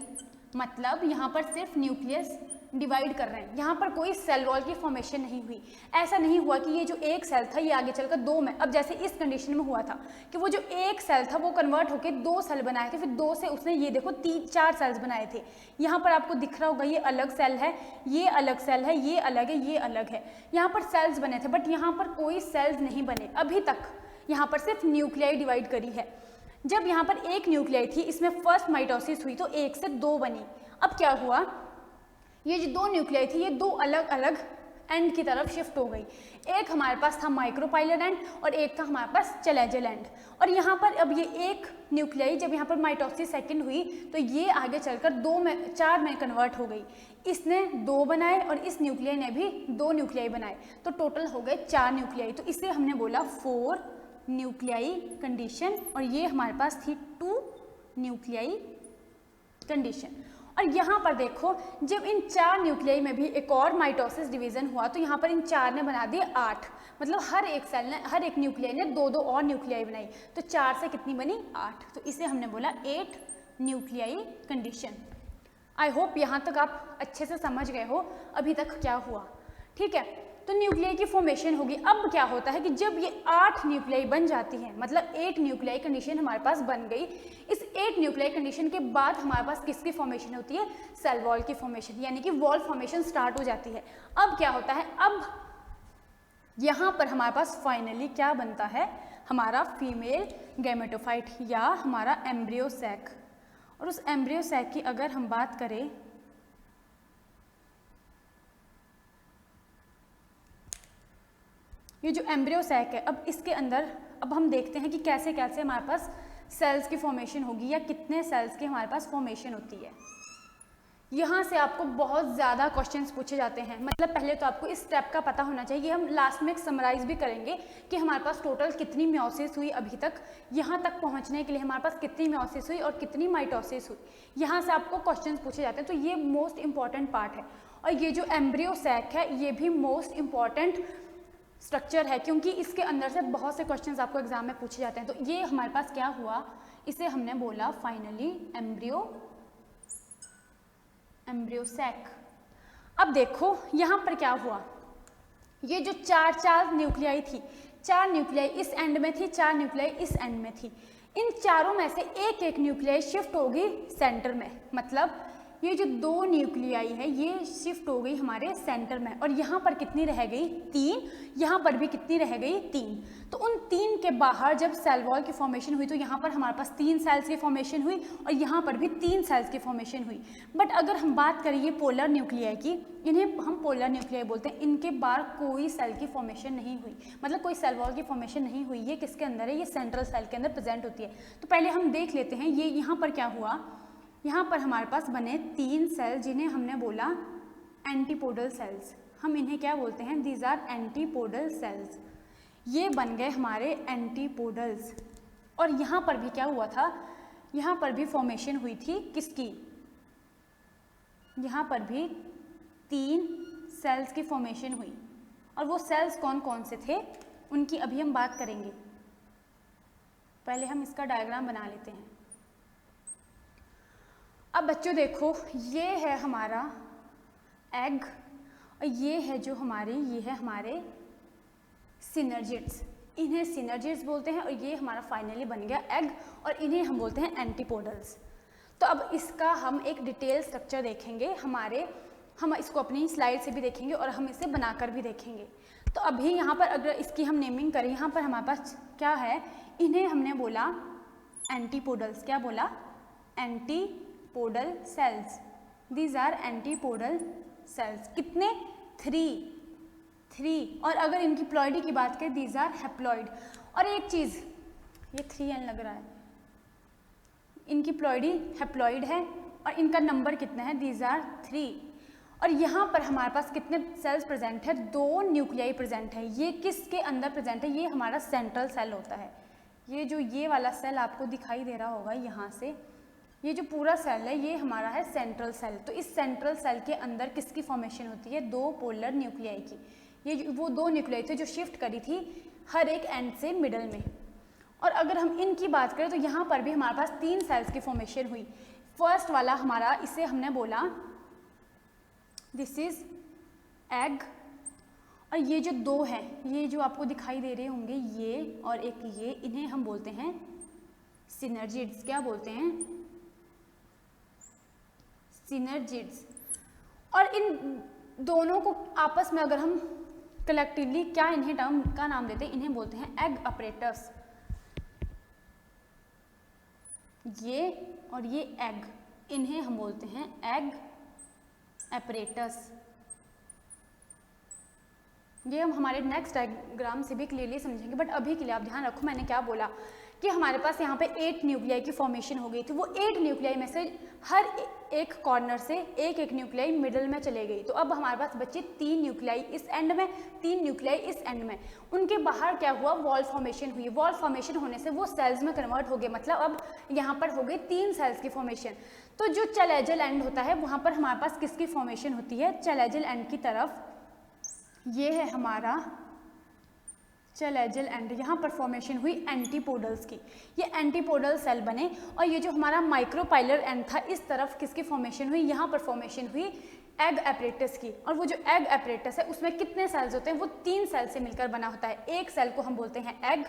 मतलब यहाँ पर सिर्फ न्यूक्लियस डिवाइड कर रहे हैं, यहाँ पर कोई सेल वॉल की फॉर्मेशन नहीं हुई। ऐसा नहीं हुआ कि ये जो एक सेल था ये आगे चलकर 2 में, अब जैसे इस कंडीशन में हुआ था कि वो जो एक सेल था वो कन्वर्ट होकर 2 सेल बनाए थे, फिर 2 से उसने ये देखो 4 सेल्स बनाए थे। यहाँ पर आपको दिख रहा होगा ये अलग सेल है, ये अलग सेल है, ये अलग है, ये अलग है। यहाँ पर सेल्स बने थे बट यहाँ पर कोई सेल्स नहीं बने अभी तक, यहाँ पर सिर्फ न्यूक्लियाई डिवाइड करी है। जब यहाँ पर एक न्यूक्लियाई थी, इसमें फर्स्ट माइटोसिस हुई तो 1 से 2 बनी। अब क्या हुआ, ये जो 2 न्यूक्लियाई थी ये 2 अलग अलग एंड की तरफ शिफ्ट हो गई। एक हमारे पास था माइक्रोपाइलर एंड और एक था हमारे पास चैलेंजर एंड। और यहाँ पर अब ये एक न्यूक्लियाई जब यहाँ पर माइटोसिस सेकंड हुई तो ये आगे चलकर 4 में कन्वर्ट हो गई। इसने 2 बनाए और इस न्यूक्लियाई ने भी 2 न्यूक्लियाई बनाए, तो टोटल हो गए 4 न्यूक्लियाई। तो इसे हमने बोला 4 न्यूक्लियाई कंडीशन, और ये हमारे पास थी 2 न्यूक्लियाई कंडीशन। और यहाँ पर देखो, जब इन 4 न्यूक्लियाई में भी एक और माइटोसिस डिवीजन हुआ तो यहाँ पर इन 4 ने बना दिए 8, मतलब हर एक सेल ने, हर एक न्यूक्लियाई ने 2-2 और न्यूक्लियाई बनाई, तो 4 से कितनी बनी? 8। तो इसे हमने बोला 8 न्यूक्लियाई कंडीशन। आई होप यहाँ तक आप अच्छे से समझ गए हो अभी तक क्या हुआ, ठीक है। तो न्यूक्लियाई की फॉर्मेशन होगी। अब क्या होता है कि जब ये 8 न्यूक्लियाई बन जाती हैं, मतलब 8 न्यूक्लियाई कंडीशन हमारे पास बन गई, इस 8 न्यूक्लियाई कंडीशन के बाद हमारे पास किसकी फॉर्मेशन होती है? सेल वॉल की फॉर्मेशन, यानी कि वॉल फॉर्मेशन स्टार्ट हो जाती है। अब क्या होता है, अब यहाँ पर हमारे पास फाइनली क्या बनता है? हमारा फीमेल गैमेटोफाइट या हमारा एम्ब्रियो सैक। और उस एम्ब्रियो सैक की अगर हम बात करें, ये जो एम्ब्रियो सैक है, अब इसके अंदर अब हम देखते हैं कि कैसे कैसे हमारे पास सेल्स की फॉर्मेशन होगी या कितने सेल्स की हमारे पास फॉर्मेशन होती है। यहाँ से आपको बहुत ज़्यादा क्वेश्चंस पूछे जाते हैं। मतलब पहले तो आपको इस स्टेप का पता होना चाहिए। हम लास्ट में एक समराइज भी करेंगे कि हमारे पास टोटल कितनी मियोसिस हुई अभी तक, यहाँ तक पहुँचने के लिए हमारे पास कितनी मियोसिस हुई और कितनी माइटोसिस हुई। यहाँ से आपको क्वेश्चंस पूछे जाते हैं, तो ये मोस्ट इंपॉर्टेंट पार्ट है। और ये जो एम्ब्रियो सैक है ये भी मोस्ट इंपॉर्टेंट स्ट्रक्चर है, क्योंकि इसके अंदर से बहुत से क्वेश्चंस आपको एग्जाम में पूछे जाते हैं। तो ये हमारे पास क्या हुआ, इसे हमने बोला फाइनली एम्ब्रियो सैक। अब देखो यहाँ पर क्या हुआ, ये जो 4 न्यूक्लियाई थी, 4 न्यूक्लियाई इस एंड में थी, 4 न्यूक्लियाई इस एंड में थी। इन चारों में से एक एक न्यूक्लियाई शिफ्ट होगी सेंटर में, मतलब ये जो 2 न्यूक्लियाई है ये शिफ्ट हो गई हमारे सेंटर में, और यहाँ पर कितनी रह गई 3, यहाँ पर भी कितनी रह गई 3। तो उन 3 के बाहर जब सेल वॉल की फॉर्मेशन हुई तो यहाँ पर हमारे पास 3 सेल्स की फॉर्मेशन हुई और यहाँ पर भी 3 सेल्स की फॉर्मेशन हुई। बट अगर हम बात करें ये पोलर न्यूक्लियाई की, इन्हें हम पोलर न्यूक्लियाई बोलते हैं, इनके बाहर कोई सेल की फॉर्मेशन नहीं हुई, मतलब कोई सेल वॉल की फॉर्मेशन नहीं हुई। ये किसके अंदर है, ये सेंट्रल सेल के अंदर प्रेजेंट होती है। तो पहले हम देख लेते हैं ये यहाँ पर क्या हुआ। यहाँ पर हमारे पास बने 3 सेल जिन्हें हमने बोला एंटीपोडल सेल्स। हम इन्हें क्या बोलते हैं, दीज आर एंटीपोडल सेल्स। ये बन गए हमारे एंटीपोडल्स। और यहाँ पर भी क्या हुआ था, यहाँ पर भी फॉर्मेशन हुई थी किसकी, यहाँ पर भी 3 सेल्स की फॉर्मेशन हुई। और वो सेल्स कौन कौन से थे उनकी अभी हम बात करेंगे। पहले हम इसका डायग्राम बना लेते हैं। अब बच्चों देखो, ये है हमारा एग और ये है जो हमारे, ये है हमारे सिनर्जिड्स। इन्हें सिनर्जिड्स बोलते हैं और ये हमारा फाइनली बन गया एग और इन्हें हम बोलते हैं एंटीपोडल्स। तो अब इसका हम एक डिटेल स्ट्रक्चर देखेंगे हम इसको अपनी स्लाइड से भी देखेंगे और हम इसे बनाकर भी देखेंगे। तो अभी यहाँ पर अगर इसकी हम नेमिंग करें, यहाँ पर हमारे पास क्या है, इन्हें हमने बोला एंटीपोडल्स। क्या बोला, antipodal cells. These are antipodal cells. कितने, 3। और अगर इनकी प्लॉइडी की बात करें, दीज आर हैप्लॉइड। और एक चीज़, ये 3n लग रहा है, इनकी प्लॉइडी हैप्लॉइड है और इनका नंबर कितना है, दीज आर 3। और यहाँ पर हमारे पास कितने सेल्स प्रेजेंट है, 2 न्यूक्लियाई प्रेजेंट है। ये किसके अंदर प्रेजेंट है, ये हमारा सेंट्रल सेल होता है। ये जो ये वाला सेल आपको दिखाई दे रहा होगा यहाँ से, ये जो पूरा सेल है ये हमारा है सेंट्रल सेल। तो इस सेंट्रल सेल के अंदर किसकी फॉर्मेशन होती है, 2 पोलर न्यूक्लियाई की। ये वो 2 न्यूक्लियाई थे जो शिफ्ट करी थी हर एक एंड से मिडल में। और अगर हम इनकी बात करें तो यहाँ पर भी हमारे पास 3 सेल्स की फॉर्मेशन हुई। फर्स्ट वाला हमारा, इसे हमने बोला दिस इज एग। और ये जो 2 हैं, ये जो आपको दिखाई दे रहे होंगे ये और एक ये, इन्हें हम बोलते हैं सिनर्जिड्स। क्या बोलते हैं, सिनर्जिड्स। और इन दोनों को आपस में अगर हम कलेक्टिवली क्या इन्हें टर्म का नाम देते हैं, इन्हें बोलते हैं एग अपरेटस। ये और ये एग, इन्हें हम बोलते हैं एग अपरेटस। ये हम हमारे नेक्स्ट डायग्राम से भी क्लियरली समझेंगे, बट अभी के लिए आप ध्यान रखो मैंने क्या बोला कि हमारे पास यहाँ पे 8 न्यूक्लियाई की फॉर्मेशन हो गई थी। वो 8 न्यूक्लियाई में से हर एक कॉर्नर से एक एक न्यूक्लियाई मिडल में चले गई। तो अब हमारे पास बचे 3 न्यूक्लियाई इस एंड में, 3 न्यूक्लियाई इस एंड में। उनके बाहर क्या हुआ, वॉल फॉर्मेशन हुई। वॉल फॉर्मेशन होने से वो सेल्स में कन्वर्ट हो गए, मतलब अब यहाँ पर हो गई 3 सेल्स की फॉर्मेशन। तो जो चैलेजल एंड होता है वहाँ पर हमारे पास किसकी फॉर्मेशन होती है, चैलेजल एंड की तरफ। ये है हमारा चैलेजल एंड, यहाँ पर फॉर्मेशन हुई एंटीपोडल्स की। ये एंटीपोडल सेल बने। और ये जो हमारा माइक्रोपाइलर एंड था, इस तरफ किसकी फॉर्मेशन हुई, यहाँ पर फॉर्मेशन हुई एग अपरेटस की। और वो जो एग अपरेटस है उसमें कितने सेल्स होते हैं, वो 3 सेल से मिलकर बना होता है। एक सेल को हम बोलते हैं एग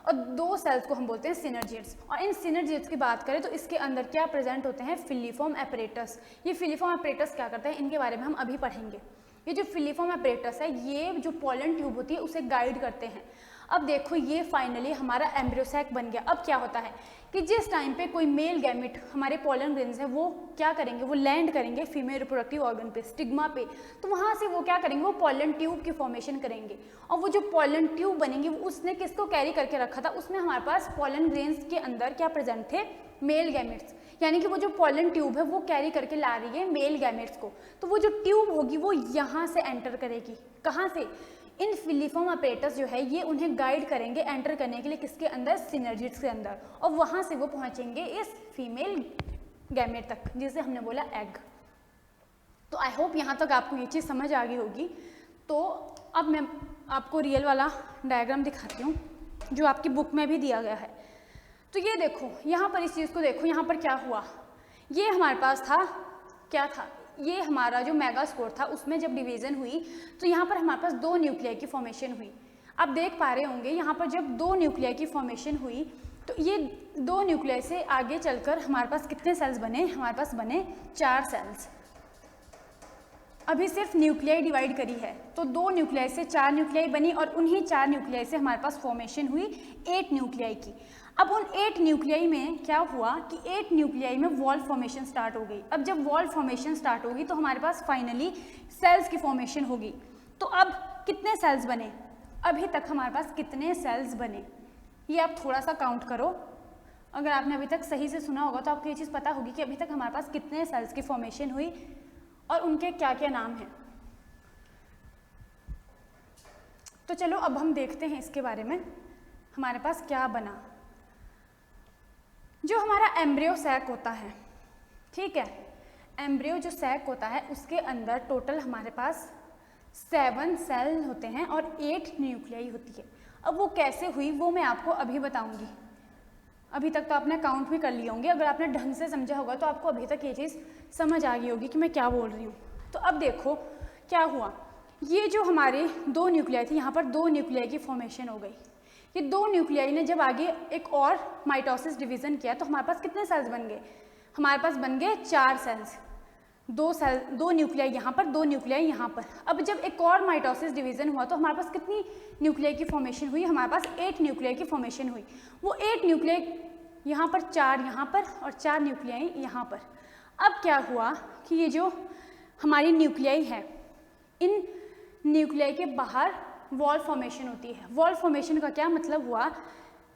और 2 सेल्स को हम बोलते हैं सिनर्जिड्स। और इन सिनर्जिड्स की बात करें तो इसके अंदर क्या प्रेजेंट होते हैं, फिलीफॉर्म अपरेटस। ये फिलीफॉर्म अपरेटस क्या करते हैं, इनके बारे में हम अभी पढ़ेंगे। ये जो फिलीफॉर्म अपरेटस है, ये जो पोलन ट्यूब होती है उसे गाइड करते हैं। अब देखो ये फाइनली हमारा एम्ब्रियोसैक बन गया। अब क्या होता है कि जिस टाइम पे कोई मेल गैमेट, हमारे पोलन ग्रेन्स है, वो क्या करेंगे, वो लैंड करेंगे फीमेल रिप्रोडक्टिव ऑर्गन पे, स्टिग्मा पे। तो वहाँ से वो क्या करेंगे, वो पोलन ट्यूब की फॉर्मेशन करेंगे। और वो जो पोलन ट्यूब बनेंगी वो उसने किसको कैरी करके रखा था, उसमें हमारे पास पोलन ग्रेन्स के अंदर क्या प्रेजेंट थे, मेल गैमेट्स। यानी कि वो जो पोलन ट्यूब है वो कैरी करके ला रही है मेल गैमेट्स को। तो वो जो ट्यूब होगी वो यहाँ से एंटर करेगी। कहाँ से, इन फिलीफॉर्म अपरेटस जो है ये उन्हें गाइड करेंगे एंटर करने के लिए किसके अंदर, सिनर्जिड्स के अंदर। और वहाँ से वो पहुँचेंगे इस फीमेल गैमेट तक, जिसे हमने बोला एग। तो आई होप यहाँ तक आपको ये चीज़ समझ आ गई होगी। तो अब मैं आपको रियल वाला डायग्राम दिखाती हूँ जो आपकी बुक में भी दिया गया है। तो ये देखो, यहाँ पर इस चीज़ को देखो, यहाँ पर क्या हुआ, ये हमारे पास था, क्या था, ये हमारा जो मेगास्पोर था उसमें जब डिवीज़न हुई तो यहाँ पर हमारे पास 2 न्यूक्लियाई की फॉर्मेशन हुई। आप देख पा रहे होंगे यहाँ पर जब 2 न्यूक्लियाई की फॉर्मेशन हुई तो ये 2 न्यूक्लियाई से आगे चलकर हमारे पास कितने सेल्स बने? हमारे पास बने 4 सेल्स। अभी सिर्फ न्यूक्लियाई डिवाइड करी है, तो 2 न्यूक्लियाई से 4 न्यूक्लियाई बनी और उन्हीं 4 न्यूक्लियाई से हमारे पास फॉर्मेशन हुई 8 न्यूक्लियाई की। अब उन 8 न्यूक्लियाई में क्या हुआ कि 8 न्यूक्लियाई में वॉल फॉर्मेशन स्टार्ट हो गई। अब जब वॉल फॉर्मेशन स्टार्ट होगी तो हमारे पास फाइनली सेल्स की फॉर्मेशन होगी। तो अब कितने सेल्स बने? अभी तक हमारे पास कितने सेल्स बने, ये आप थोड़ा सा काउंट करो। अगर आपने अभी तक सही से सुना होगा तो आपको ये चीज़ पता होगी कि अभी तक हमारे पास कितने सेल्स की फॉर्मेशन हुई और उनके क्या क्या नाम हैं। तो चलो अब हम देखते हैं इसके बारे में हमारे पास क्या बना। जो हमारा एम्ब्रियो सैक होता है, ठीक है, एम्ब्रियो जो सैक होता है उसके अंदर टोटल हमारे पास 7 सेल होते हैं और 8 न्यूक्लियाई होती है। अब वो कैसे हुई वो मैं आपको अभी बताऊंगी। अभी तक तो आपने काउंट भी कर लिए होंगे, अगर आपने ढंग से समझा होगा तो आपको अभी तक ये चीज़ समझ आ गई होगी कि मैं क्या बोल रही हूँ। तो अब देखो क्या हुआ, ये जो हमारे 2 न्यूक्लियाई थी, यहाँ पर 2 न्यूक्लियाई की फॉर्मेशन हो गई। ये 2 न्यूक्लियाई ने जब आगे एक और माइटोसिस डिवीज़न किया तो हमारे पास कितने सेल्स बन गए? हमारे पास बन गए 4 सेल्स। 2 न्यूक्लियाई यहाँ पर, 2 न्यूक्लियाई यहाँ पर। अब जब एक और माइटोसिस डिवीज़न हुआ तो हमारे पास कितनी न्यूक्लियाई की फॉर्मेशन हुई? हमारे पास 8 न्यूक्लियाई की फॉर्मेशन हुई। वो 8 न्यूक्लियाई यहाँ पर, 4 यहाँ पर और 4 न्यूक्लियाई यहाँ पर। अब क्या हुआ कि ये जो हमारी न्यूक्लियाई है, इन न्यूक्लियाई के बाहर वॉल फॉर्मेशन होती है। वॉल फॉर्मेशन का क्या मतलब हुआ?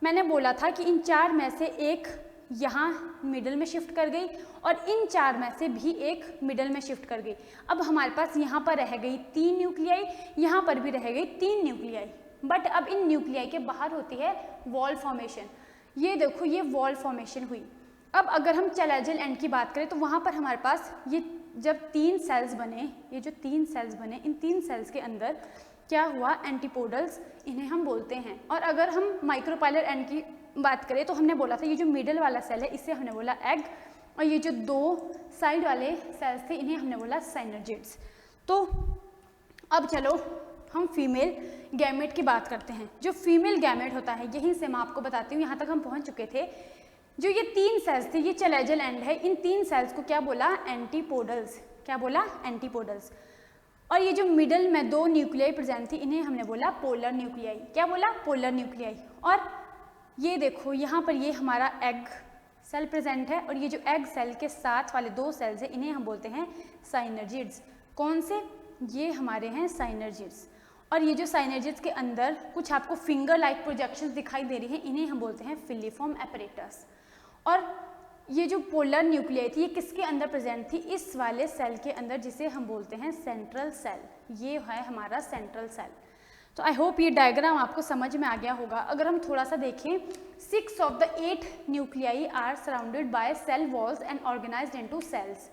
मैंने बोला था कि इन 4 में से एक यहाँ मिडल में शिफ्ट कर गई और इन 4 में से भी एक मिडल में शिफ्ट कर गई। अब हमारे पास यहाँ पर रह गई 3 न्यूक्लियाई, यहाँ पर भी रह गई 3 न्यूक्लियाई। बट अब इन न्यूक्लियाई के बाहर होती है वॉल फॉर्मेशन। ये देखो, ये वॉल फॉर्मेशन हुई। अब अगर हम चैलेंजल एंड की बात करें तो वहाँ पर हमारे पास ये जब 3 सेल्स बने, ये जो 3 सेल्स बने, इन 3 सेल्स के अंदर क्या हुआ? एंटीपोडल्स इन्हें हम बोलते हैं। और अगर हम माइक्रोपाइलर एंड की बात करें तो हमने बोला था ये जो मिडल वाला सेल है इसे हमने बोला एग, और ये जो 2 साइड वाले सेल्स थे इन्हें हमने बोला साइनर्जिड्स। तो अब चलो हम फीमेल गैमेट की बात करते हैं। जो फीमेल गैमेट होता है, यहीं से मैं आपको बताती हूँ, यहाँ तक हम पहुँच चुके थे। जो ये 3 सेल्स थे, ये चैलेंजल एंड है, इन 3 सेल्स को क्या बोला? एंटीपोडल्स। क्या बोला? एंटीपोडल्स। और ये जो मिडल में 2 न्यूक्लियाई प्रेजेंट थी इन्हें हमने बोला पोलर न्यूक्लियाई। क्या बोला? Polar nuclei. और ये देखो यहाँ पर ये हमारा एग सेल प्रेजेंट है और ये जो एग सेल के साथ वाले 2 सेल्स हैं इन्हें हम बोलते हैं साइनर्जिड्स। कौन से? ये हमारे हैं साइनर्जिड्स। और ये जो साइनर्जिड्स के अंदर कुछ आपको फिंगर लाइक प्रोजेक्शंस दिखाई दे रही हैं इन्हें हम बोलते हैं फिलिफॉर्म एपरेटस। और ये जो पोलर न्यूक्लियाई थी ये किसके अंदर प्रेजेंट थी? इस वाले सेल के अंदर, जिसे हम बोलते हैं सेंट्रल सेल। ये है हमारा सेंट्रल सेल। तो आई होप ये डायग्राम आपको समझ में आ गया होगा। अगर हम थोड़ा सा देखें, 6 of the 8 nuclei are surrounded by cell walls and organized into cells.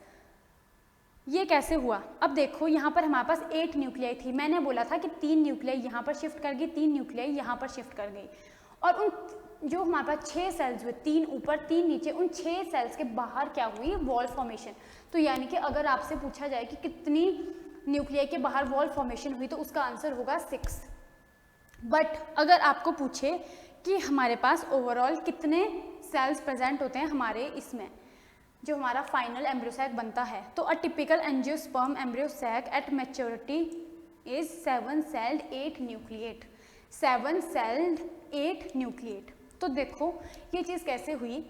ये कैसे हुआ? अब देखो यहाँ पर हमारे पास 8 न्यूक्लियाई थी। मैंने बोला था कि 3 न्यूक्लियाई यहाँ पर शिफ्ट कर गई, 3 न्यूक्लियाई यहाँ पर शिफ्ट कर गई। और उन जो हमारे पास 6 सेल्स हुए, 3 ऊपर 3 नीचे, उन 6 सेल्स के बाहर क्या हुई? Wall formation. तो यानी कि अगर आपसे पूछा जाए कि कितनी न्यूक्लियाई के बाहर वॉल फॉर्मेशन हुई तो उसका आंसर होगा 6। बट अगर आपको पूछे कि हमारे पास ओवरऑल कितने सेल्स प्रेजेंट होते हैं हमारे इसमें, जो हमारा फाइनल एम्ब्रियोसैक बनता है, तो अ typical angiosperm embryo sac eight maturity is 7 sailed 8 nucleate. 7 sailed 8 nucleate. तो देखो ये चीज़ कैसे हुई।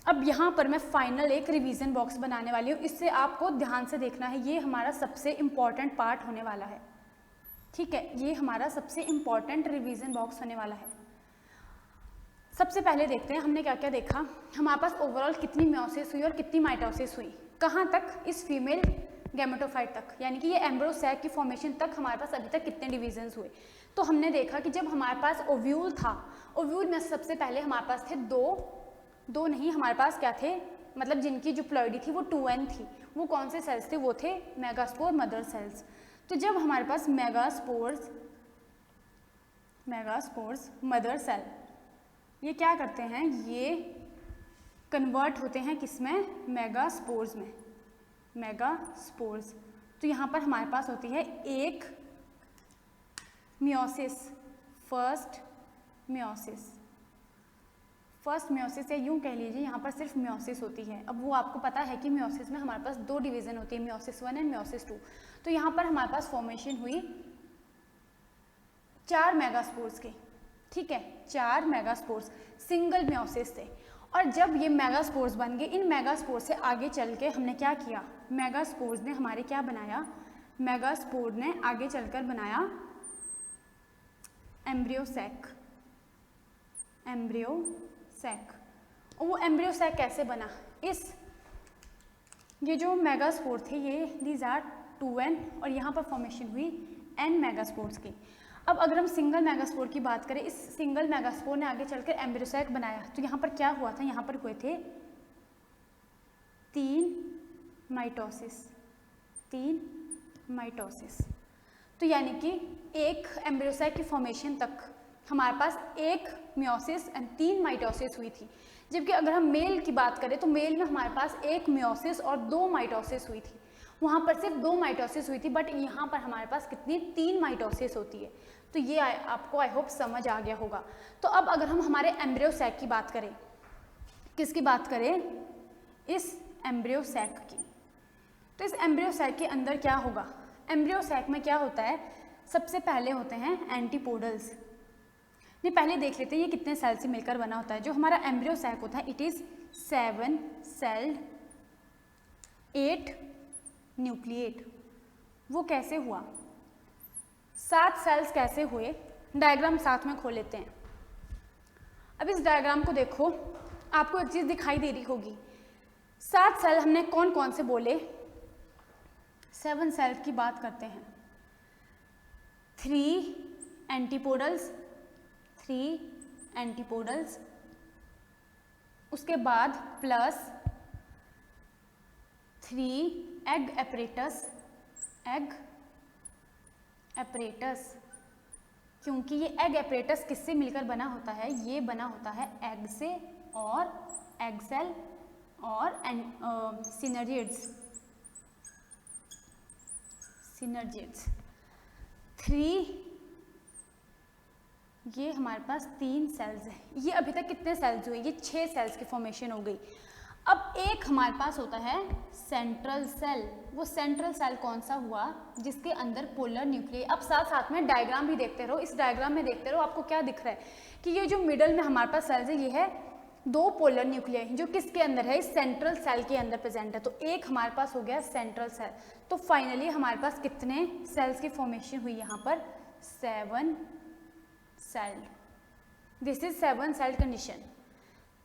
अब यहाँ पर मैं फाइनल एक रिवीजन बॉक्स बनाने वाली हूँ, इससे आपको ध्यान से देखना है। ये हमारा सबसे इम्पॉर्टेंट पार्ट होने वाला है, ठीक है, ये हमारा सबसे इम्पॉर्टेंट रिवीजन बॉक्स होने वाला है। सबसे पहले देखते हैं हमने क्या क्या देखा। हमारे पास ओवरऑल कितनी मियोसिस हुई और कितनी माइटोसिस हुई, कहाँ तक? इस फीमेल गैमेटोफाइट तक, यानी कि ये एम्ब्रियोसैक की फॉर्मेशन तक हमारे पास अभी तक कितने डिवीजन्स हुए। तो हमने देखा कि जब हमारे पास ओव्यूल था, ओव्यूल में सबसे पहले हमारे पास थे दो नहीं, हमारे पास क्या थे, मतलब जिनकी जो प्लॉइडी थी वो 2n थी। वो कौन से सेल्स थे? वो थे मेगास्पोर मदर सेल्स। तो जब हमारे पास मेगास्पोर्स मदर सेल ये क्या करते हैं? ये कन्वर्ट होते हैं किसमें? मेगास्पोर्स में, मेगास्पोर्स। तो यहाँ पर हमारे पास होती है एक meiosis, first meiosis, first meiosis, या यूँ कह लीजिए यहाँ पर सिर्फ म्योसिस होती है। अब वो आपको पता है कि म्योसिस में हमारे पास 2 डिवीज़न होती है, म्योसिस 1 एंड म्योसिस 2। तो यहाँ पर हमारे पास फॉर्मेशन हुई 4 मेगास्पोर्स की, ठीक है, 4 मेगास्पोर्स सिंगल म्योसिस से। और जब ये मेगास्पोर्स बन गए, इन मेगास्पोर्स से आगे चल के हमने क्या किया, मेगास्पोर्स ने हमारे क्या बनाया, मेगास्पोर ने आगे चलकर बनाया एम्ब्रियोसैक। एम्ब्रियोसैक, और वो एम्ब्रियोसैक कैसे बना, ये जो मेगास्पोर थे ये दीज आर 2n, और यहाँ पर फॉर्मेशन हुई n मेगास्पोर्स की। अब अगर हम सिंगल मेगास्पोर की बात करें, इस सिंगल मेगास्पोर ने आगे चलकर एम्ब्रियोसैक बनाया, तो यहाँ पर क्या हुआ था, यहाँ पर हुए थे 3 माइटोसिस। तो यानी कि एक एम्ब्रियोसैक की फॉर्मेशन तक हमारे पास 1 म्योसिस एंड 3 माइटोसिस हुई थी। जबकि अगर हम मेल की बात करें तो मेल में हमारे पास 1 म्योसिस और 2 माइटोसिस हुई थी, वहाँ पर सिर्फ 2 माइटोसिस हुई थी, बट यहाँ पर हमारे पास कितनी 3 माइटोसिस होती है। तो ये आपको आई होप समझ आ गया होगा। तो अब अगर हम हमारे एम्ब्रियोसैक की बात करें, किसकी बात करें, इस एम्ब्रियोसैक की, तो इस एम्ब्रियोसैक के अंदर क्या होगा, एम्ब्रियोसैक में क्या होता है, सबसे पहले होते हैं एंटीपोडल्स। नहीं, पहले देख लेते हैं ये कितने सेल से मिलकर बना होता है। जो हमारा एम्ब्रियोसैक होता है इट इज़ 7 सेल्ड 8 न्यूक्लिएट। वो कैसे हुआ, 7 सेल्स कैसे हुए, डायग्राम साथ में खोल लेते हैं। अब इस डायग्राम को देखो, आपको एक चीज़ दिखाई दे रही होगी, 7 सेल हमने कौन कौन से बोले, 7 सेल की बात करते हैं। 3 एंटीपोडल्स, उसके बाद प्लस 3 एग एपरेटस, क्योंकि ये एग एपरेटस किससे मिलकर बना होता है, ये बना होता है एग से और एग सेल और सिनर्जिड्स। 3 ये हमारे पास 3 सेल्स हैं। ये अभी तक कितने सेल्स हुए, ये 6 सेल्स की फॉर्मेशन हो गई। अब एक हमारे पास होता है सेंट्रल सेल। वो सेंट्रल सेल कौन सा हुआ, जिसके अंदर पोलर न्यूक्लियस। अब साथ साथ में डायग्राम भी देखते रहो, इस डायग्राम में देखते रहो, आपको क्या दिख रहा है कि ये जो मिडल में हमारे पास सेल्स है ये है 2 पोलर न्यूक्लियस, जो किसके अंदर है, इस सेंट्रल सेल के अंदर प्रेजेंट है। तो एक हमारे पास हो गया सेंट्रल सेल। तो फाइनली हमारे पास कितने सेल्स की फॉर्मेशन हुई यहाँ पर, 7 cell. This is 7 cell condition.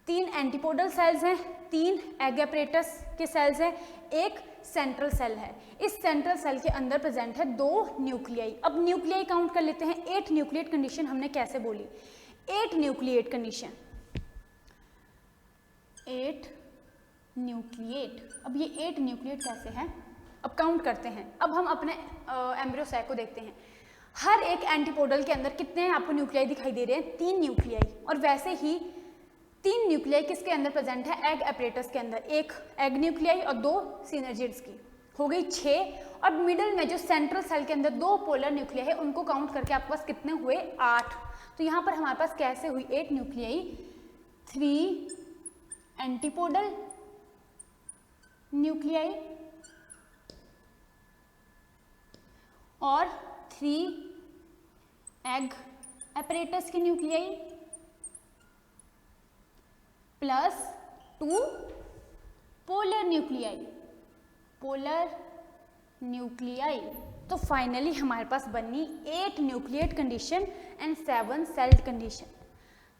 3 antipodal cells हैं, 3 एग एपरेटस के सेल्स हैं, एक सेंट्रल सेल है। इस सेंट्रल सेल के अंदर प्रेजेंट है 2 न्यूक्लियाई। अब न्यूक्लियाई काउंट कर लेते हैं। 8 न्यूक्लिएट कंडीशन हमने कैसे बोली, 8 न्यूक्लिएट कंडीशन, 8 न्यूक्लिएट। अब ये 8 न्यूक्लिएट कैसे हैं, अब काउंट करते हैं। अब हम अपने एम्ब्रियोसैक को देखते हैं। हर एक एंटीपोडल के अंदर कितने आपको न्यूक्लियाई दिखाई दे रहे हैं, 3 न्यूक्लियाई। और वैसे ही 3 न्यूक्लियाई किसके अंदर प्रेजेंट है, एग एपरेटस के अंदर, एक एग न्यूक्लियाई और 2 सिनर्जिड्स की, हो गई 6। और मिडल में जो सेंट्रल सेल के अंदर 2 पोलर न्यूक्लियाई है, उनको काउंट करके आपके पास कितने हुए, 8। तो यहाँ पर हमारे पास कैसे हुई 8 न्यूक्लियाई, 3 एंटीपोडल न्यूक्लियाई और 3 एग एपरेटस की न्यूक्लियाई प्लस 2 पोलर न्यूक्लियाई। तो फाइनली हमारे पास बनी 8 nucleate condition and 7 sailed condition.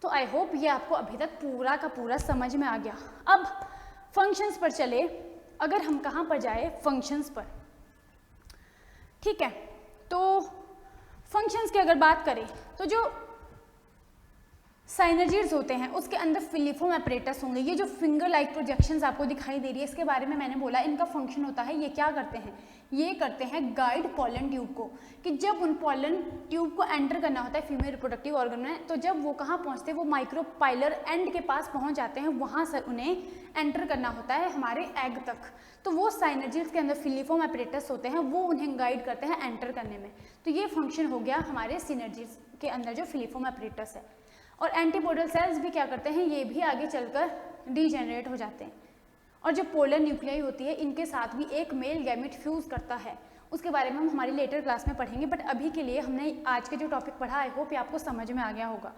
तो आई होप ये आपको अभी तक पूरा का पूरा समझ में आ गया। अब फंक्शंस पर चले, अगर हम कहाँ पर जाए, फंक्शंस पर, ठीक है। तो फंक्शंस की अगर बात करें तो जो साइनर्जिड्स होते हैं उसके अंदर फिलिफोम एपरेटस होंगे। ये जो फिंगर लाइक प्रोजेक्शंस आपको दिखाई दे रही है, इसके बारे में मैंने बोला, इनका फंक्शन होता है, ये क्या करते हैं, ये करते हैं गाइड पॉलन ट्यूब को, कि जब उन पॉलन ट्यूब को एंटर करना होता है फीमेल रिप्रोडक्टिव ऑर्गन में, तो जब वो कहाँ पहुँचते हैं, वो माइक्रोपाइलर एंड के पास पहुँच जाते हैं, वहाँ से उन्हें एंटर करना होता है हमारे एग तक। तो वो साइनर्जिड्स के अंदर फिलिफोम एपरेटस होते हैं, वो उन्हें गाइड करते हैं एंटर करने में। तो ये फंक्शन हो गया हमारे सिनर्जिड्स के अंदर जो फिलिफोम एपरेटस है। और एंटीपोडल सेल्स भी क्या करते हैं, ये भी आगे चलकर डीजेनरेट हो जाते हैं। और जो पोलर न्यूक्लियाई होती है इनके साथ भी एक मेल गैमेट फ्यूज करता है, उसके बारे में हम हमारी लेटर क्लास में पढ़ेंगे। बट अभी के लिए हमने आज के जो टॉपिक पढ़ा, आई होप ये आपको समझ में आ गया होगा।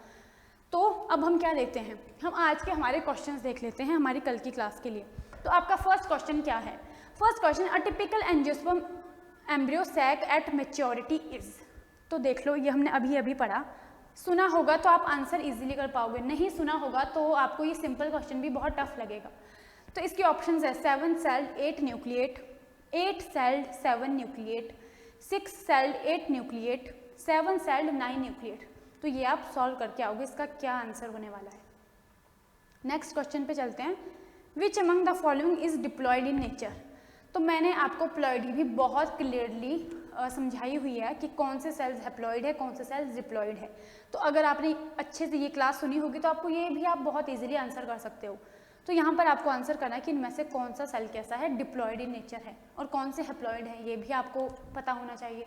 तो अब हम क्या देखते हैं, हम आज के हमारे क्वेश्चंस देख लेते हैं हमारी कल की क्लास के लिए। तो आपका फर्स्ट क्वेश्चन क्या है? First question, a typical angiosperm embryo sac at maturity is. तो देख लो, ये हमने अभी अभी पढ़ा। सुना होगा तो आप आंसर इजीली कर पाओगे, नहीं सुना होगा तो आपको ये सिंपल क्वेश्चन भी बहुत टफ लगेगा। तो इसके ऑप्शंस है 7 sailed 8 nucleate, 8 sailed 7 nucleate, 6 sailed 8 nucleate, 7 sailed 9 nucleate. तो ये आप सॉल्व करके आओगे, इसका क्या आंसर होने वाला है। नेक्स्ट क्वेश्चन पे चलते हैं, which among the following is diploid in nature. तो मैंने आपको प्लॉयडी भी बहुत क्लियरली समझाई हुई है कि कौन से सेल्स हैप्लॉइड है, कौन से सेल्स डिप्लॉयड है। तो अगर आपने अच्छे से ये क्लास सुनी होगी तो आपको ये भी आप बहुत इजीली आंसर कर सकते हो। तो यहाँ पर आपको आंसर करना है कि इनमें से कौन सा सेल कैसा है, डिप्लॉयड इन नेचर है, और कौन से हैप्लॉइड है, ये भी आपको पता होना चाहिए।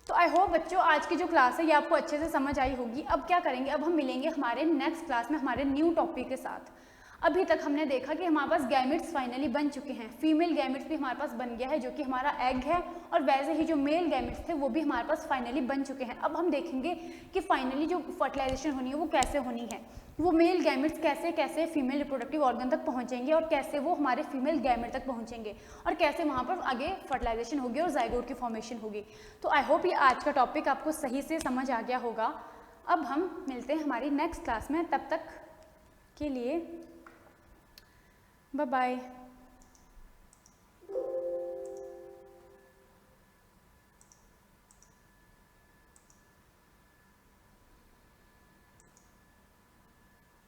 तो आई होप बच्चों आज की जो क्लास है ये आपको अच्छे से समझ आई होगी। अब क्या करेंगे, अब हम मिलेंगे हमारे नेक्स्ट क्लास में हमारे न्यू टॉपिक के साथ। अभी तक हमने देखा कि हमारे पास गैमेट्स फाइनली बन चुके हैं, फीमेल गैमेट्स भी हमारे पास बन गया है जो कि हमारा एग है, और वैसे ही जो मेल गैमेट्स थे वो भी हमारे पास फाइनली बन चुके हैं। अब हम देखेंगे कि फाइनली जो फर्टिलाइजेशन होनी है वो कैसे होनी है, वो मेल गैमेट्स कैसे कैसे फीमेल रिप्रोडक्टिव ऑर्गन तक पहुंचेंगे, और कैसे वो हमारे फीमेल गैमेट तक पहुंचेंगे, और कैसे वहाँ पर आगे फर्टिलाइजेशन होगी और जाइगोट की फॉर्मेशन होगी। तो आई होप ये आज का टॉपिक आपको सही से समझ आ गया होगा। अब हम मिलते हैं हमारी नेक्स्ट क्लास में, तब तक के लिए बाय बाय।